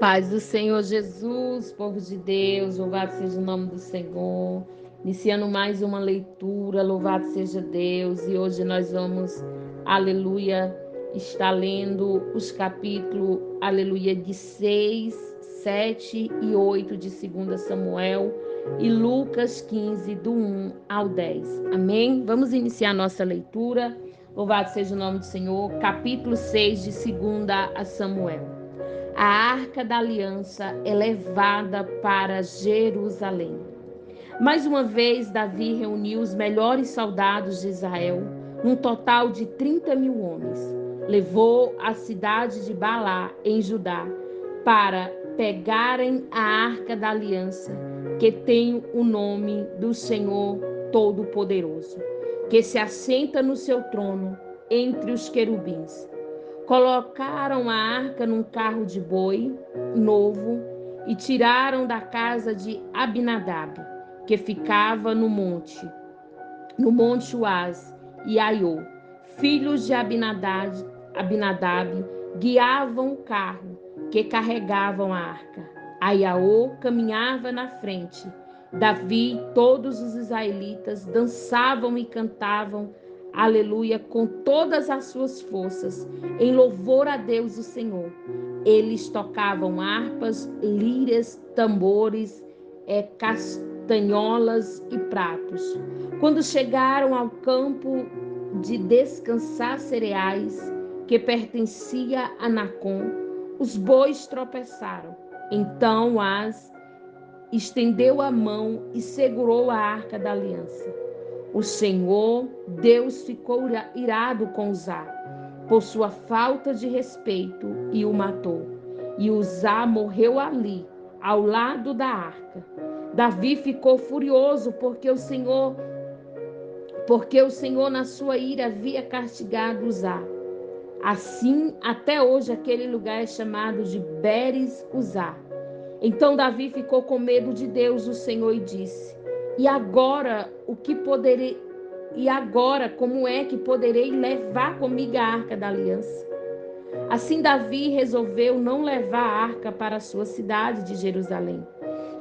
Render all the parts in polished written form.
Paz do Senhor Jesus, povo de Deus, louvado seja o nome do Senhor. Iniciando mais uma leitura, louvado seja Deus. E hoje nós vamos, aleluia, estar lendo os capítulos, aleluia, de 6, 7 e 8 de 2 Samuel e Lucas 15, do 1 ao 10. Amém? Vamos iniciar nossa leitura. Louvado seja o nome do Senhor. Capítulo 6 de 2 Samuel. A Arca da Aliança é levada para Jerusalém. Mais uma vez, Davi reuniu os melhores soldados de Israel, um total de 30.000 homens. Levou a cidade de Balá, em Judá, para pegarem a Arca da Aliança, que tem o nome do Senhor Todo-Poderoso, que se assenta no seu trono entre os querubins. Colocaram a arca num carro de boi novo e tiraram da casa de Abinadab, que ficava no monte Uaz e Aiô. Filhos de Abinadab guiavam o carro que carregavam a arca. Aiô caminhava na frente. Davi e todos os israelitas dançavam e cantavam aleluia, com todas as suas forças, em louvor a Deus o Senhor. Eles tocavam harpas, liras, tambores, castanholas e pratos. Quando chegaram ao campo de descansar cereais, que pertencia a Nacon, os bois tropeçaram. Então As estendeu a mão e segurou a arca da aliança. O Senhor, Deus, ficou irado com Uzá, por sua falta de respeito, e o matou. E Uzá morreu ali, ao lado da arca. Davi ficou furioso porque o Senhor, na sua ira, havia castigado Uzá. Assim, até hoje, aquele lugar é chamado de Beres Uzá. Então Davi ficou com medo de Deus, o Senhor, e disse: E agora, como é que poderei levar comigo a arca da aliança? Assim Davi resolveu não levar a arca para a sua cidade de Jerusalém.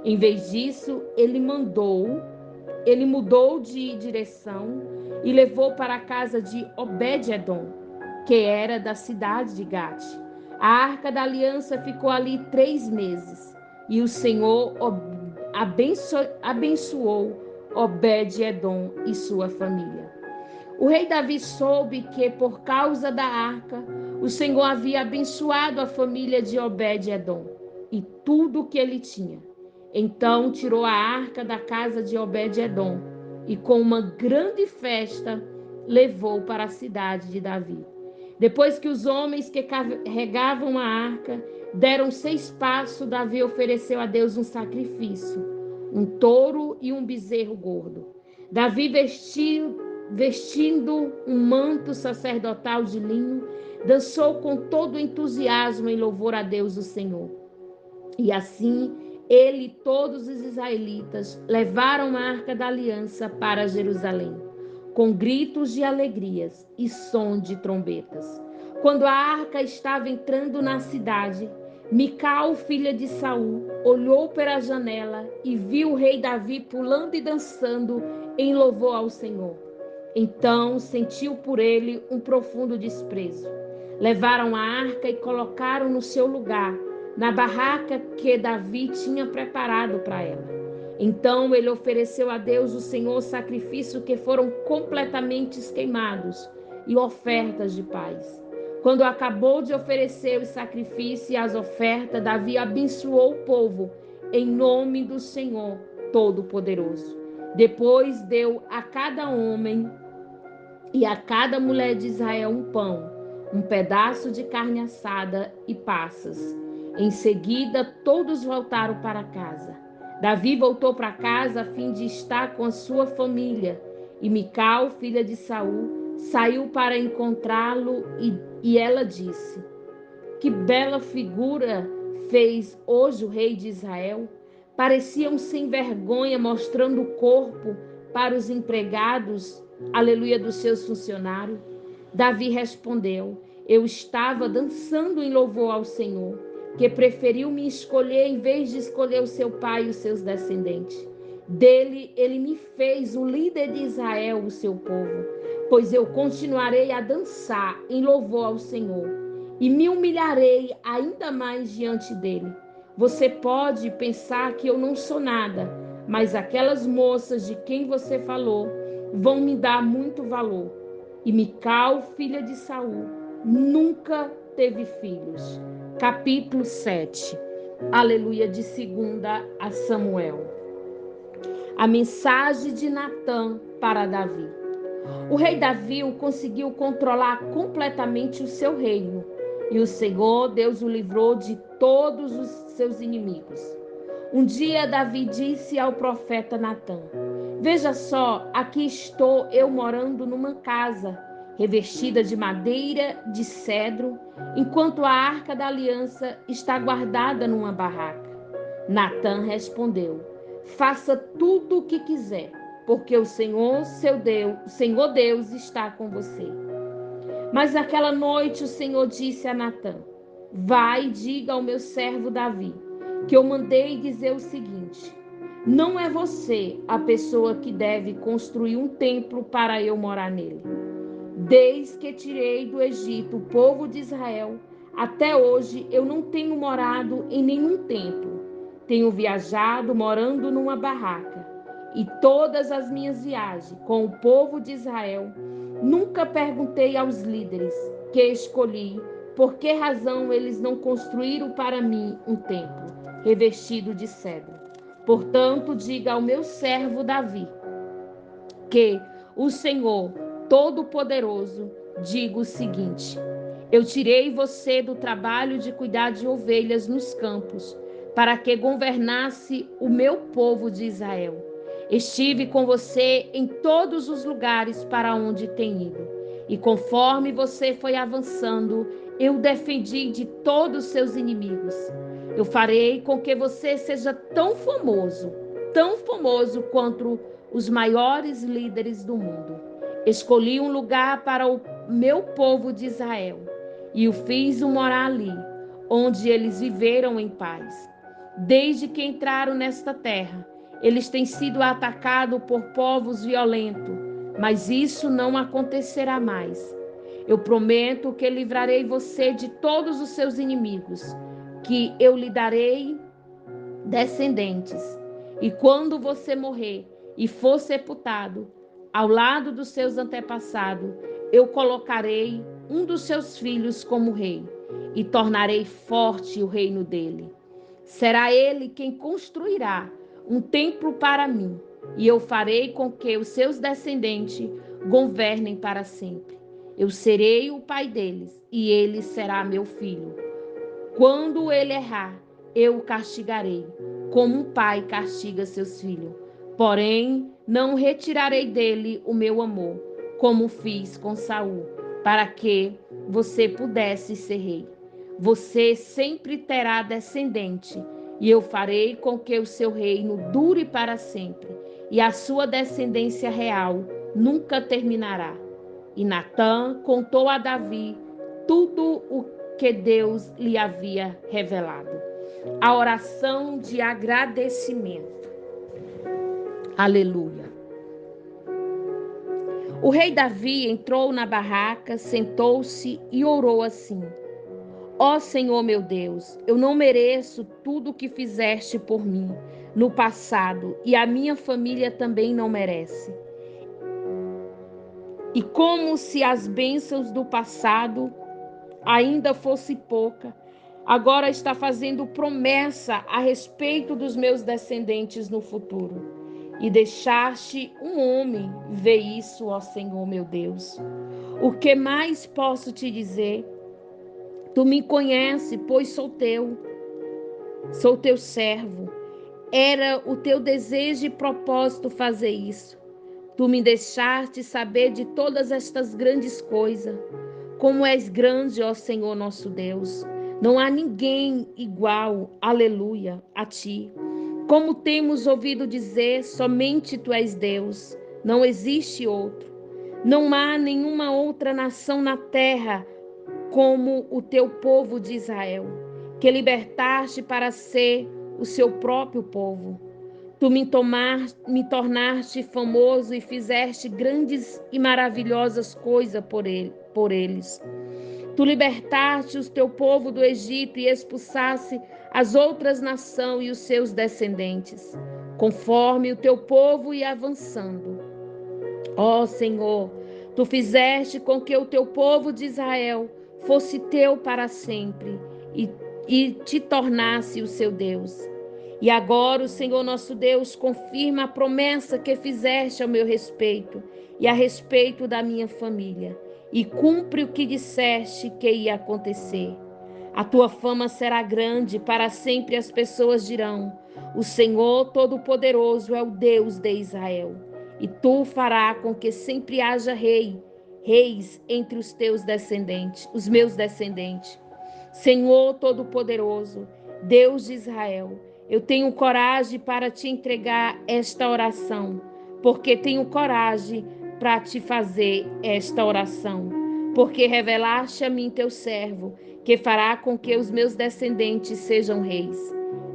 Em vez disso, ele mudou de direção e levou para a casa de Obed-edom, que era da cidade de Gate. A arca da aliança ficou ali 3 meses. E o Senhor abençoou Obed-edom e sua família. O rei Davi soube que, por causa da arca, o Senhor havia abençoado a família de Obed-edom e tudo o que ele tinha. Então tirou a arca da casa de Obed-edom e, com uma grande festa, levou para a cidade de Davi. Depois que os homens que carregavam a arca deram 6 passos, Davi ofereceu a Deus um sacrifício, um touro e um bezerro gordo. Davi vestindo um manto sacerdotal de linho, dançou com todo entusiasmo em louvor a Deus o Senhor. E assim, ele e todos os israelitas levaram a arca da aliança para Jerusalém, com gritos de alegrias e som de trombetas. Quando a arca estava entrando na cidade, Mical, filha de Saul, olhou pela janela e viu o rei Davi pulando e dançando em louvor ao Senhor. Então sentiu por ele um profundo desprezo. Levaram a arca e colocaram no seu lugar, na barraca que Davi tinha preparado para ela. Então ele ofereceu a Deus o Senhor sacrifício que foram completamente queimados e ofertas de paz. Quando acabou de oferecer os sacrifícios e as ofertas, Davi abençoou o povo em nome do Senhor Todo-Poderoso. Depois deu a cada homem e a cada mulher de Israel um pão, um pedaço de carne assada e passas. Em seguida, todos voltaram para casa. Davi voltou para casa a fim de estar com a sua família, e Mical, filha de Saul, saiu para encontrá-lo e ela disse: Que bela figura fez hoje o rei de Israel. Parecia um sem vergonha, mostrando o corpo para os empregados, aleluia, dos seus funcionários. Davi respondeu: Eu estava dançando em louvor ao Senhor. que preferiu me escolher em vez de escolher o seu pai e os seus descendentes. Dele, ele me fez o líder de Israel, o seu povo, pois eu continuarei a dançar em louvor ao Senhor e me humilharei ainda mais diante dele. Você pode pensar que eu não sou nada, mas aquelas moças de quem você falou vão me dar muito valor. E Mical, filha de Saul, nunca teve filhos. Capítulo 7. Aleluia, de 2 a Samuel. A mensagem de Natã para Davi. O rei Davi conseguiu controlar completamente o seu reino, e o Senhor, Deus, o livrou de todos os seus inimigos. Um dia Davi disse ao profeta Natã: Veja só, aqui estou eu morando numa casa, revestida de madeira de cedro, enquanto a arca da aliança está guardada numa barraca. Natã respondeu: Faça tudo o que quiser, porque o Senhor, Senhor Deus está com você. Mas naquela noite o Senhor disse a Natã: Vai e diga ao meu servo Davi, que eu mandei dizer o seguinte: Não é você a pessoa que deve construir um templo para eu morar nele. Desde que tirei do Egito o povo de Israel, até hoje eu não tenho morado em nenhum templo. Tenho viajado morando numa barraca. E todas as minhas viagens com o povo de Israel, nunca perguntei aos líderes que escolhi por que razão eles não construíram para mim um templo revestido de cedro. Portanto, diga ao meu servo Davi que o Senhor Todo-Poderoso diga o seguinte: Eu tirei você do trabalho de cuidar de ovelhas nos campos, para que governasse o meu povo de Israel. Estive com você em todos os lugares para onde tem ido, e conforme você foi avançando, eu defendi de todos os seus inimigos. Eu farei com que você seja tão famoso quanto os maiores líderes do mundo. Escolhi um lugar para o meu povo de Israel e o fiz morar ali, onde eles viveram em paz. Desde que entraram nesta terra, eles têm sido atacados por povos violentos, mas isso não acontecerá mais. Eu prometo que livrarei você de todos os seus inimigos, que eu lhe darei descendentes. E quando você morrer e for sepultado, ao lado dos seus antepassados, eu colocarei um dos seus filhos como rei e tornarei forte o reino dele. Será ele quem construirá um templo para mim, e eu farei com que os seus descendentes governem para sempre. Eu serei o pai deles, e ele será meu filho. Quando ele errar, eu o castigarei, como um pai castiga seus filhos. Porém, não retirarei dele o meu amor, como fiz com Saul, para que você pudesse ser rei. Você sempre terá descendente, e eu farei com que o seu reino dure para sempre, e a sua descendência real nunca terminará. E Natã contou a Davi tudo o que Deus lhe havia revelado. A oração de agradecimento. Aleluia. O rei Davi entrou na barraca, sentou-se e orou assim: Ó Senhor meu Deus, eu não mereço tudo o que fizeste por mim no passado, e a minha família também não merece. E como se as bênçãos do passado ainda fosse pouca, agora está fazendo promessa a respeito dos meus descendentes no futuro. E deixaste um homem ver isso, ó Senhor meu Deus. O que mais posso te dizer? Tu me conheces, pois sou teu servo. Era o teu desejo e propósito fazer isso. Tu me deixaste saber de todas estas grandes coisas. Como és grande, ó Senhor nosso Deus. Não há ninguém igual, aleluia, a ti. Como temos ouvido dizer, somente tu és Deus, não existe outro. Não há nenhuma outra nação na terra como o teu povo de Israel, que libertaste para ser o seu próprio povo. Tu me tornaste famoso e fizeste grandes e maravilhosas coisas por eles. Tu libertaste o teu povo do Egito e expulsaste as outras nações e os seus descendentes, conforme o teu povo ia avançando. Ó Senhor, tu fizeste com que o teu povo de Israel fosse teu para sempre e te tornasse o seu Deus. E agora o Senhor nosso Deus confirma a promessa que fizeste ao meu respeito e a respeito da minha família, e cumpre o que disseste que ia acontecer. A tua fama será grande, para sempre as pessoas dirão: o Senhor Todo-Poderoso é o Deus de Israel. E tu farás com que sempre haja reis entre os teus descendentes, os meus descendentes. Senhor Todo-Poderoso, Deus de Israel, eu tenho coragem para te entregar esta oração, porque tenho coragem para te fazer esta oração, porque revelaste a mim teu servo, que fará com que os meus descendentes sejam reis.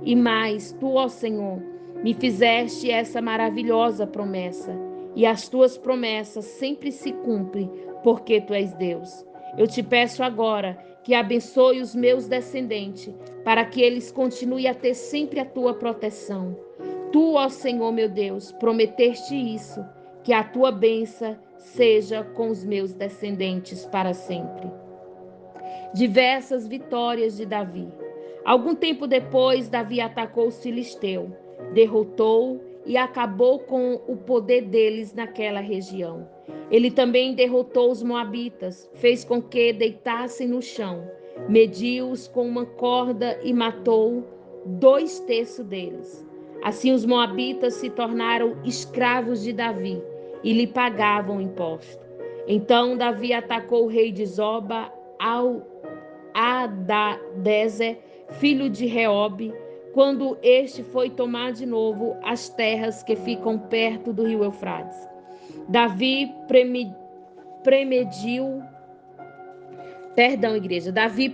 E mais, tu, ó Senhor, me fizeste essa maravilhosa promessa, e as tuas promessas sempre se cumprem, porque tu és Deus. Eu te peço agora que abençoe os meus descendentes, para que eles continuem a ter sempre a tua proteção. Tu, ó Senhor meu Deus, prometeste isso, que a tua bênção seja com os meus descendentes para sempre. Diversas vitórias de Davi. Algum tempo depois, Davi atacou os filisteus, derrotou e acabou com o poder deles naquela região. Ele também derrotou os moabitas, fez com que deitassem no chão, mediu-os com uma corda e matou 2/3 deles. Assim os moabitas se tornaram escravos de Davi e lhe pagavam imposto. Então Davi atacou o rei de Zoba, Hadadezer, filho de Reobe, quando este foi tomar de novo as terras que ficam perto do rio Eufrates. Davi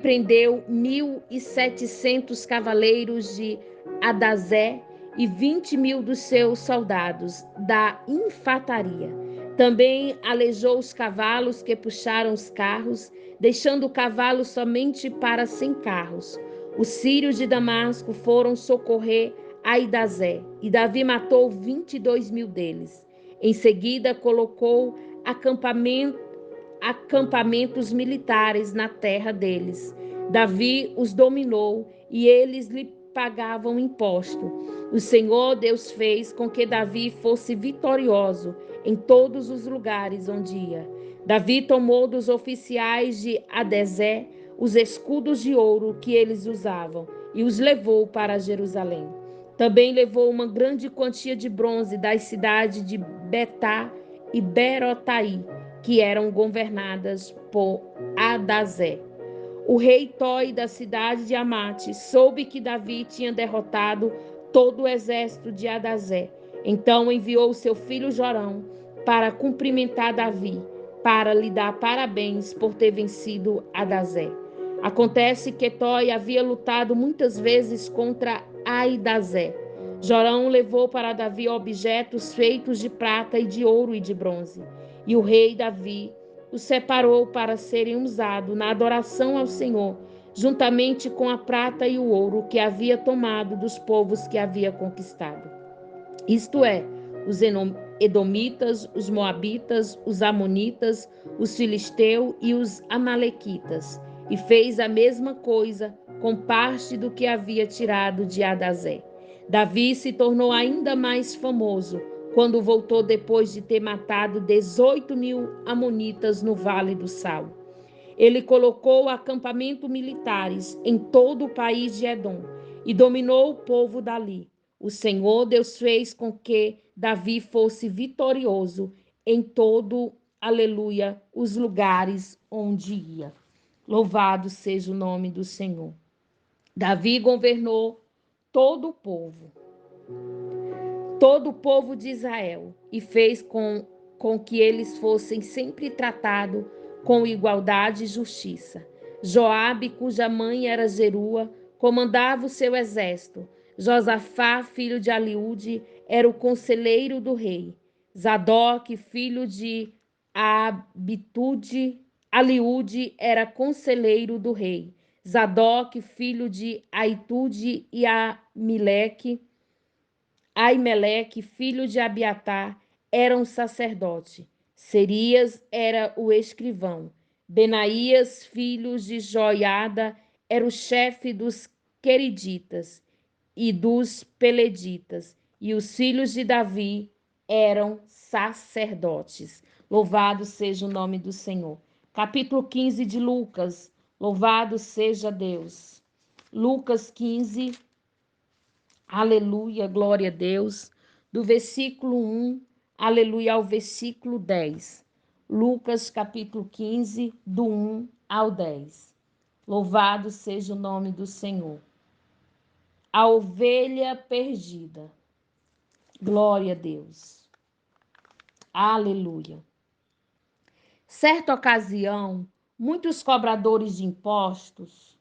prendeu 1.700 cavaleiros de Hadazé e 20.000 dos seus soldados da infataria. Também aleijou os cavalos que puxaram os carros, deixando o cavalo somente para 100 carros. Os sírios de Damasco foram socorrer Aidazé, e Davi matou 22.000 deles. Em seguida, colocou acampamentos militares na terra deles. Davi os dominou e eles lhe pagavam imposto. O Senhor Deus fez com que Davi fosse vitorioso em todos os lugares onde ia. Davi tomou dos oficiais de Hadazé os escudos de ouro que eles usavam e os levou para Jerusalém. Também levou uma grande quantia de bronze das cidades de Betá e Berotai, que eram governadas por Hadazé. O rei Toi da cidade de Amate soube que Davi tinha derrotado todo o exército de Hadazé. Então enviou seu filho Jorão para cumprimentar Davi, para lhe dar parabéns por ter vencido Hadazé. Acontece que Toi havia lutado muitas vezes contra Aidazé. Jorão levou para Davi objetos feitos de prata e de ouro e de bronze. E o rei Davi os separou para serem usados na adoração ao Senhor, juntamente com a prata e o ouro que havia tomado dos povos que havia conquistado. Isto é, os edomitas, os moabitas, os amonitas, os filisteus e os amalequitas. E fez a mesma coisa com parte do que havia tirado de Hadazé. Davi se tornou ainda mais famoso quando voltou depois de ter matado 18.000 amonitas no Vale do Sal. Ele colocou acampamentos militares em todo o país de Edom e dominou o povo dali. O Senhor Deus fez com que Davi fosse vitorioso em todo, aleluia, os lugares onde ia. Louvado seja o nome do Senhor. Davi governou todo o povo de Israel, e fez com que eles fossem sempre tratados com igualdade e justiça. Joabe, cuja mãe era Zerua, comandava o seu exército. Josafá, filho de Aliúde, era o conselheiro do rei. Zadok, filho de Abitude, Aliúde, era conselheiro do rei. Zadok, filho de Aitude e Aimeleque, filho de Abiatar, era um sacerdote. Serias era o escrivão. Benaías, filho de Joiada, era o chefe dos queriditas e dos peleditas. E os filhos de Davi eram sacerdotes. Louvado seja o nome do Senhor. Capítulo 15 de Lucas. Louvado seja Deus. Lucas 15, aleluia, glória a Deus. Do versículo 1, aleluia, ao versículo 10. Lucas capítulo 15, do 1 ao 10. Louvado seja o nome do Senhor. A ovelha perdida. Glória a Deus. Aleluia. Certa ocasião, muitos cobradores de impostos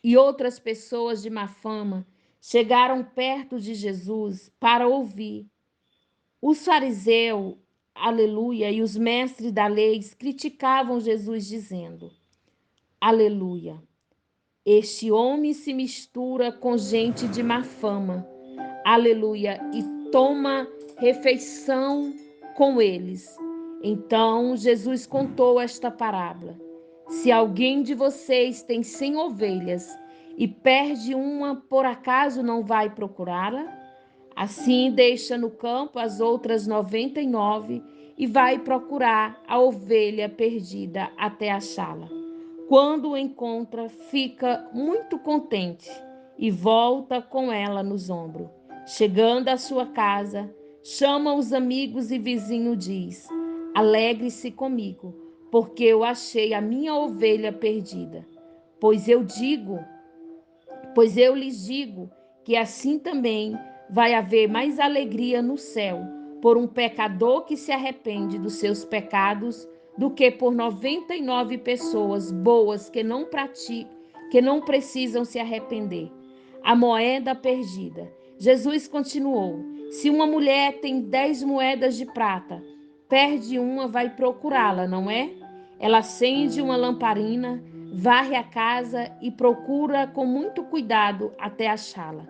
e outras pessoas de má fama chegaram perto de Jesus para ouvir. Os fariseus, aleluia, e os mestres da lei criticavam Jesus dizendo, aleluia, este homem se mistura com gente de má fama, aleluia, e toma refeição com eles. Então Jesus contou esta parábola. Se alguém de vocês tem 100 ovelhas e perde uma, por acaso não vai procurá-la? Assim deixa no campo as outras 99 e vai procurar a ovelha perdida até achá-la. Quando o encontra, fica muito contente e volta com ela nos ombros. Chegando à sua casa, chama os amigos e vizinhos e diz, alegre-se comigo, porque eu achei a minha ovelha perdida. Pois eu lhes digo que assim também vai haver mais alegria no céu por um pecador que se arrepende dos seus pecados do que por 99 pessoas boas que não precisam se arrepender. A moeda perdida. Jesus continuou: se uma mulher tem 10 moedas de prata, perde uma, vai procurá-la, não é? Ela acende uma lamparina, varre a casa e procura com muito cuidado até achá-la.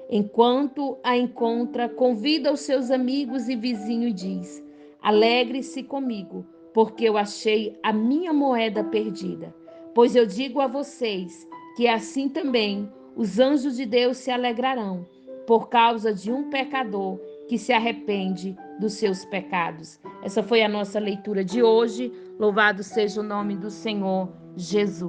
Enquanto a encontra, convida os seus amigos e vizinhos e diz, alegre-se comigo, porque eu achei a minha moeda perdida. Pois eu digo a vocês que assim também os anjos de Deus se alegrarão por causa de um pecador que se arrepende dos seus pecados. Essa foi a nossa leitura de hoje. Louvado seja o nome do Senhor Jesus.